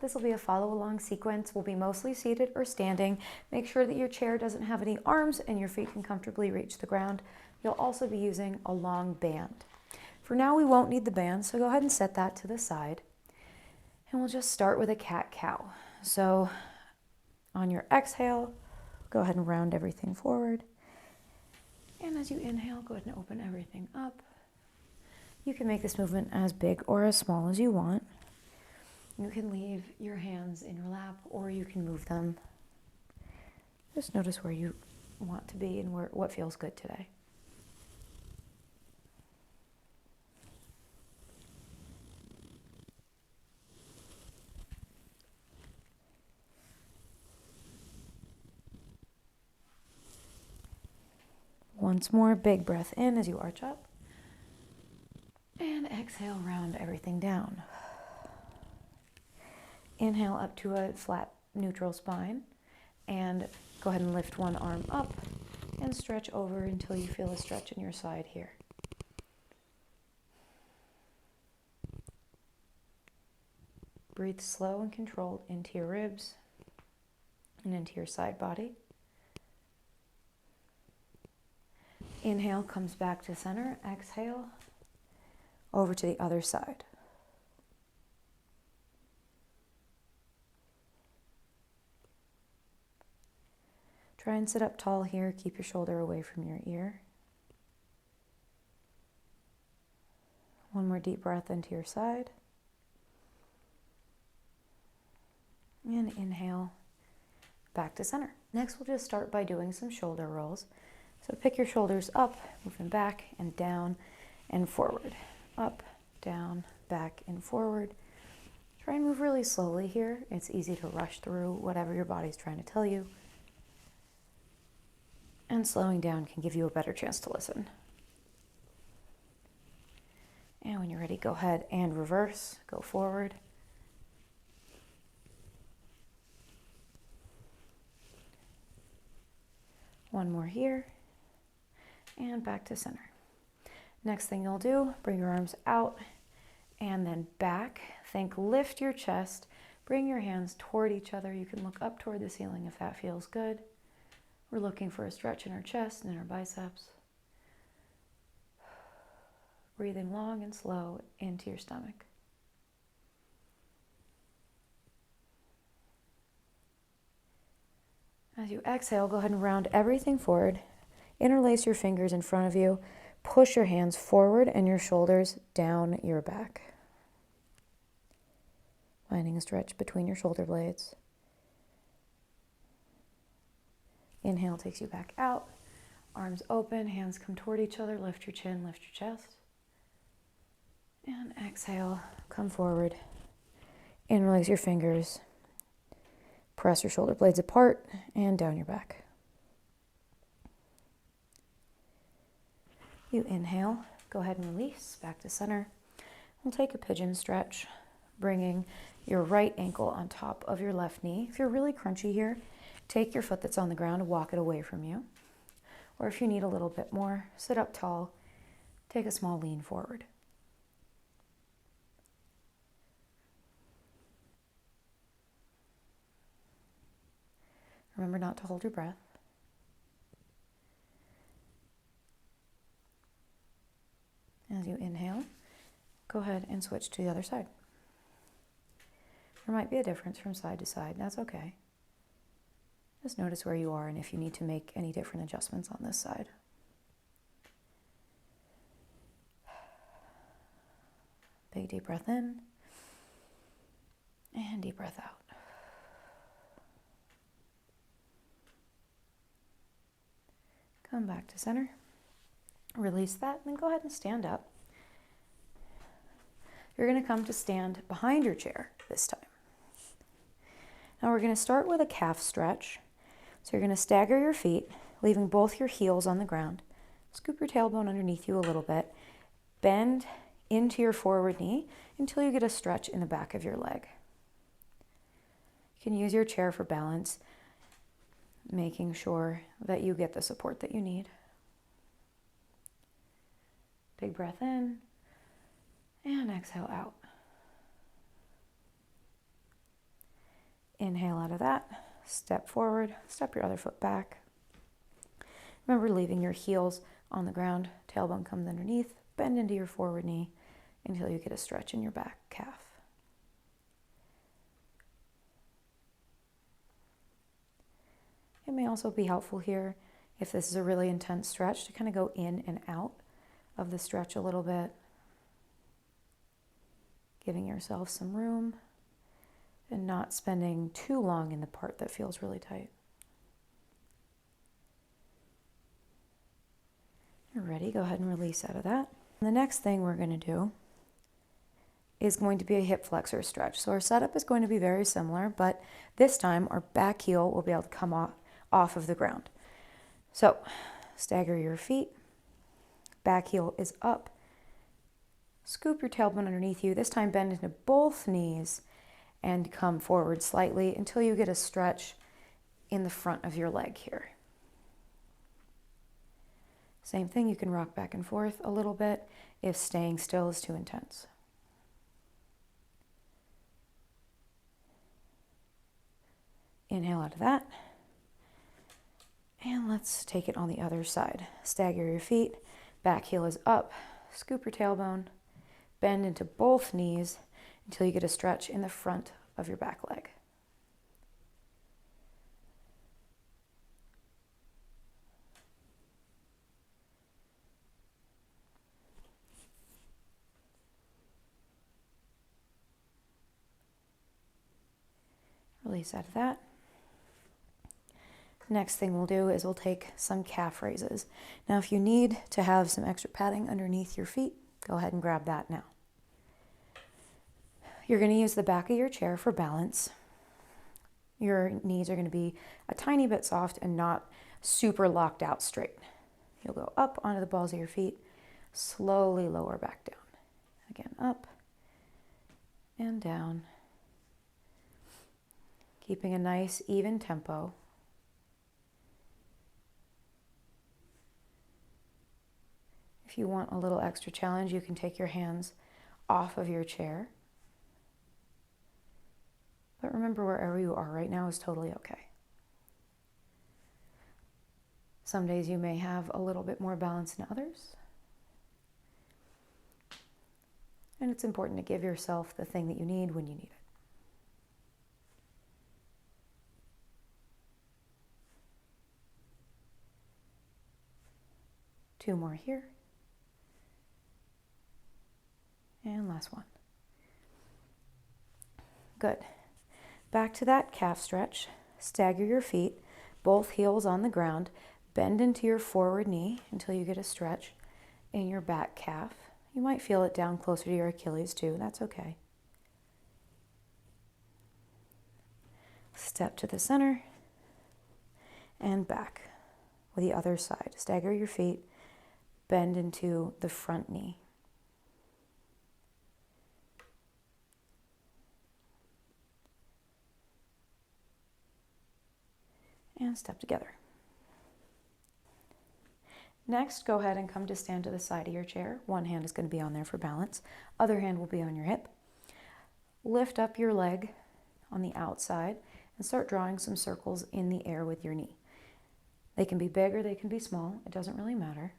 This will be a follow along sequence. We'll be mostly seated or standing. Make sure that your chair doesn't have any arms and your feet can comfortably reach the ground. You'll also be using a long band. For now, we won't need the band, so go ahead and set that to the side. And we'll just start with a cat-cow. So on your exhale, go ahead and round everything forward. And as you inhale, go ahead and open everything up. You can make this movement as big or as small as you want. You can leave your hands in your lap or you can move them. Just notice where you want to be and what feels good today. Once more, big breath in as you arch up. And exhale, round everything down. Inhale up to a flat, neutral spine. And go ahead and lift one arm up and stretch over until you feel a stretch in your side here. Breathe slow and controlled into your ribs and into your side body. Inhale comes back to center. Exhale, over to the other side. Try and sit up tall here. Keep your shoulder away from your ear. One more deep breath into your side. And inhale, back to center. Next, we'll just start by doing some shoulder rolls. So pick your shoulders up, move them back and down and forward. Up, down, back and forward. Try and move really slowly here. It's easy to rush through whatever your body's trying to tell you. And slowing down can give you a better chance to listen. And when you're ready, go ahead and reverse, go forward. One more here. And back to center. Next thing you'll do, bring your arms out and then back. Think lift your chest, bring your hands toward each other. You can look up toward the ceiling if that feels good. We're looking for a stretch in our chest and in our biceps. Breathing long and slow into your stomach. As you exhale, go ahead and round everything forward. Interlace your fingers in front of you. Push your hands forward and your shoulders down your back. Finding a stretch between your shoulder blades. Inhale takes you back out. Arms open, hands come toward each other. Lift your chin, lift your chest. And exhale, come forward. Interlace your fingers. Press your shoulder blades apart and down your back. You inhale, go ahead and release, back to center. We'll take a pigeon stretch, bringing your right ankle on top of your left knee. If you're really crunchy here, take your foot that's on the ground and walk it away from you. Or if you need a little bit more, sit up tall, take a small lean forward. Remember not to hold your breath. As you inhale, go ahead and switch to the other side. There might be a difference from side to side. That's okay. Just notice where you are and if you need to make any different adjustments on this side. Big deep breath in and deep breath out. Come back to center. Release that, and then go ahead and stand up. You're going to come to stand behind your chair this time. Now we're going to start with a calf stretch. So you're going to stagger your feet, leaving both your heels on the ground. Scoop your tailbone underneath you a little bit. Bend into your forward knee until you get a stretch in the back of your leg. You can use your chair for balance, making sure that you get the support that you need. Big breath in and exhale out. Inhale out of that, step forward, step your other foot back. Remember leaving your heels on the ground, tailbone comes underneath, bend into your forward knee until you get a stretch in your back calf. It may also be helpful here, if this is a really intense stretch, to kind of go in and out of the stretch a little bit, giving yourself some room and not spending too long in the part that feels really tight. You're ready, go ahead and release out of that. And the next thing we're going to do is going to be a hip flexor stretch. So our setup is going to be very similar, but this time our back heel will be able to come off of the ground. So stagger your feet, back heel is up, scoop your tailbone underneath you, this time bend into both knees and come forward slightly until you get a stretch in the front of your leg here. Same thing, you can rock back and forth a little bit if staying still is too intense. Inhale out of that. And let's take it on the other side. Stagger your feet, back heel is up, scoop your tailbone, bend into both knees until you get a stretch in the front of your back leg. Release out of that. Next thing we'll do is we'll take some calf raises. Now, if you need to have some extra padding underneath your feet, go ahead and grab that now. You're going to use the back of your chair for balance. Your knees are going to be a tiny bit soft and not super locked out straight. You'll go up onto the balls of your feet, slowly lower back down. Again, up and down. Keeping a nice even tempo. If you want a little extra challenge, you can take your hands off of your chair. But remember, wherever you are right now is totally okay. Some days you may have a little bit more balance than others. And it's important to give yourself the thing that you need when you need it. Two more here. And last one. Good. Back to that calf stretch. Stagger your feet, both heels on the ground. Bend into your forward knee until you get a stretch in your back calf. You might feel it down closer to your Achilles too. That's okay. Step to the center and back with the other side. Stagger your feet, bend into the front knee. And step together. Next, go ahead and come to stand to the side of your chair. One hand is going to be on there for balance. Other hand will be on your hip. Lift up your leg on the outside and start drawing some circles in the air with your knee. They can be big or they can be small. It doesn't really matter.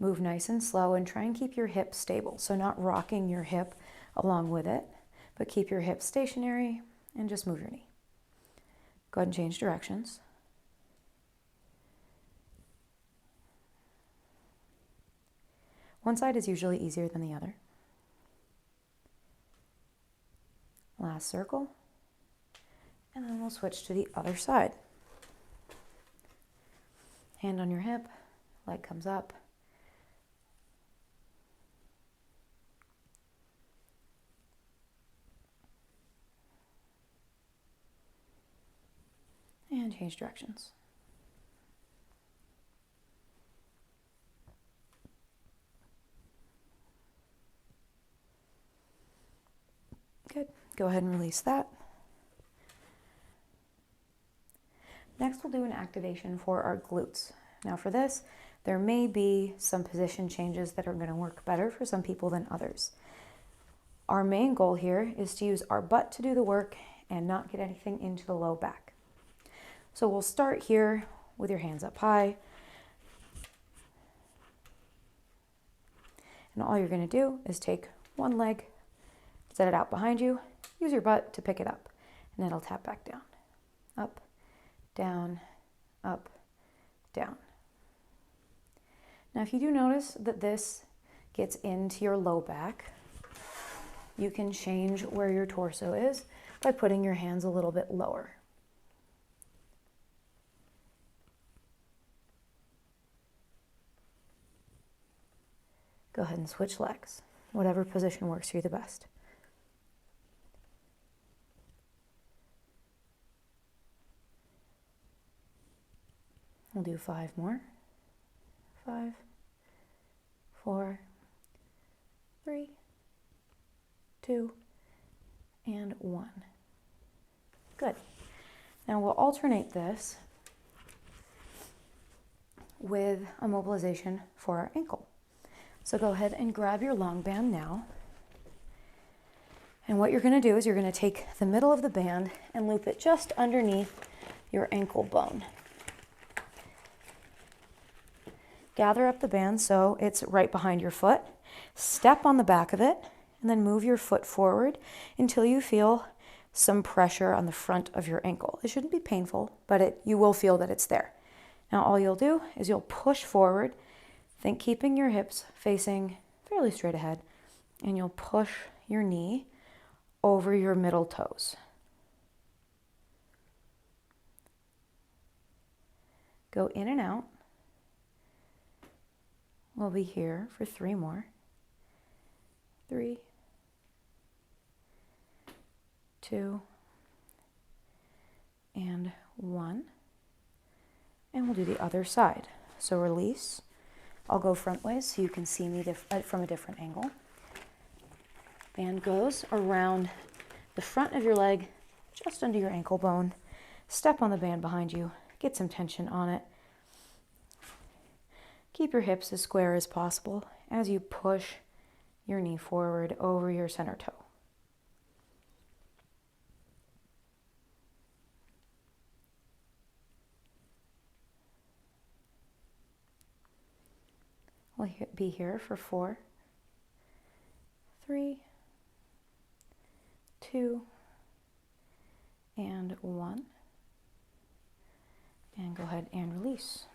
Move nice and slow and try and keep your hip stable. So not rocking your hip along with it, but keep your hip stationary and just move your knee. Go ahead and change directions. One side is usually easier than the other. Last circle. And then we'll switch to the other side. Hand on your hip, leg comes up. And change directions. Good. Go ahead and release that. Next, we'll do an activation for our glutes. Now for this, there may be some position changes that are going to work better for some people than others. Our main goal here is to use our butt to do the work and not get anything into the low back. So we'll start here with your hands up high. And all you're going to do is take one leg, set it out behind you, use your butt to pick it up, and it'll tap back down. Up, down, up, down. Now if you do notice that this gets into your low back, you can change where your torso is by putting your hands a little bit lower. Go ahead and switch legs, whatever position works for you the best. We'll do 5 more. 5, 4, 3, 2, and 1. Good. Now we'll alternate this with a mobilization for our ankle. So go ahead and grab your long band now. And what you're going to do is you're going to take the middle of the band and loop it just underneath your ankle bone. Gather up the band so it's right behind your foot. Step on the back of it and then move your foot forward until you feel some pressure on the front of your ankle. It shouldn't be painful, but you will feel that it's there. Now all you'll do is you'll push forward. Think keeping your hips facing fairly straight ahead, and you'll push your knee over your middle toes. Go in and out. We'll be here for 3 more. 3, 2, and 1. And we'll do the other side. So release. I'll go front ways so you can see me from a different angle. Band goes around the front of your leg, just under your ankle bone. Step on the band behind you. Get some tension on it. Keep your hips as square as possible as you push your knee forward over your center toe. We'll be here for 4, 3, 2, and 1. And go ahead and release.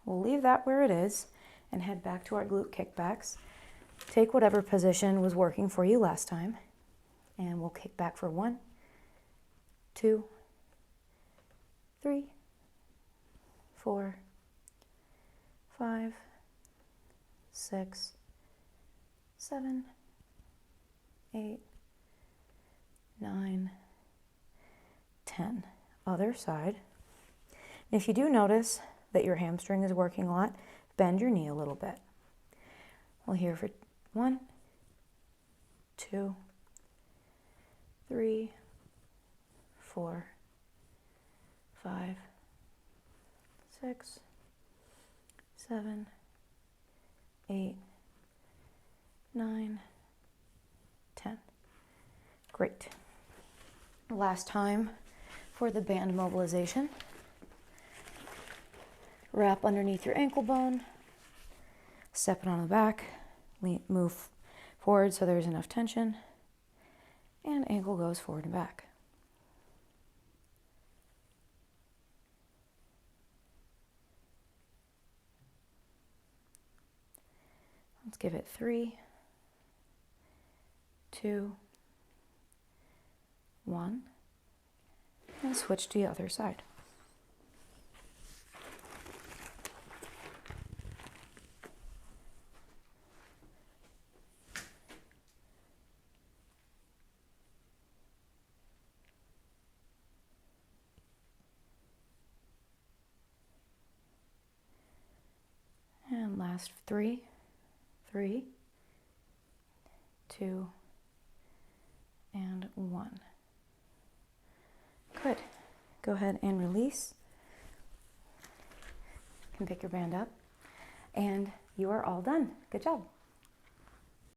We'll leave that where it is and head back to our glute kickbacks. Take whatever position was working for you last time, and we'll kick back for 1, 2, 3, 4, 5, 6, 7, 8, 9, 10. Other side. And if you do notice that your hamstring is working a lot, bend your knee a little bit. We'll here for 1, 2, 3, 4, 5, 6, 7, 8, 9, 10. Great. Last time for the band mobilization. Wrap underneath your ankle bone, step it on the back, move forward so there's enough tension, and ankle goes forward and back. Let's give it 3, 2, 1, and switch to the other side. And last 3, 3, 2, and 1. Good. Go ahead and release. You can pick your band up, and you are all done. Good job.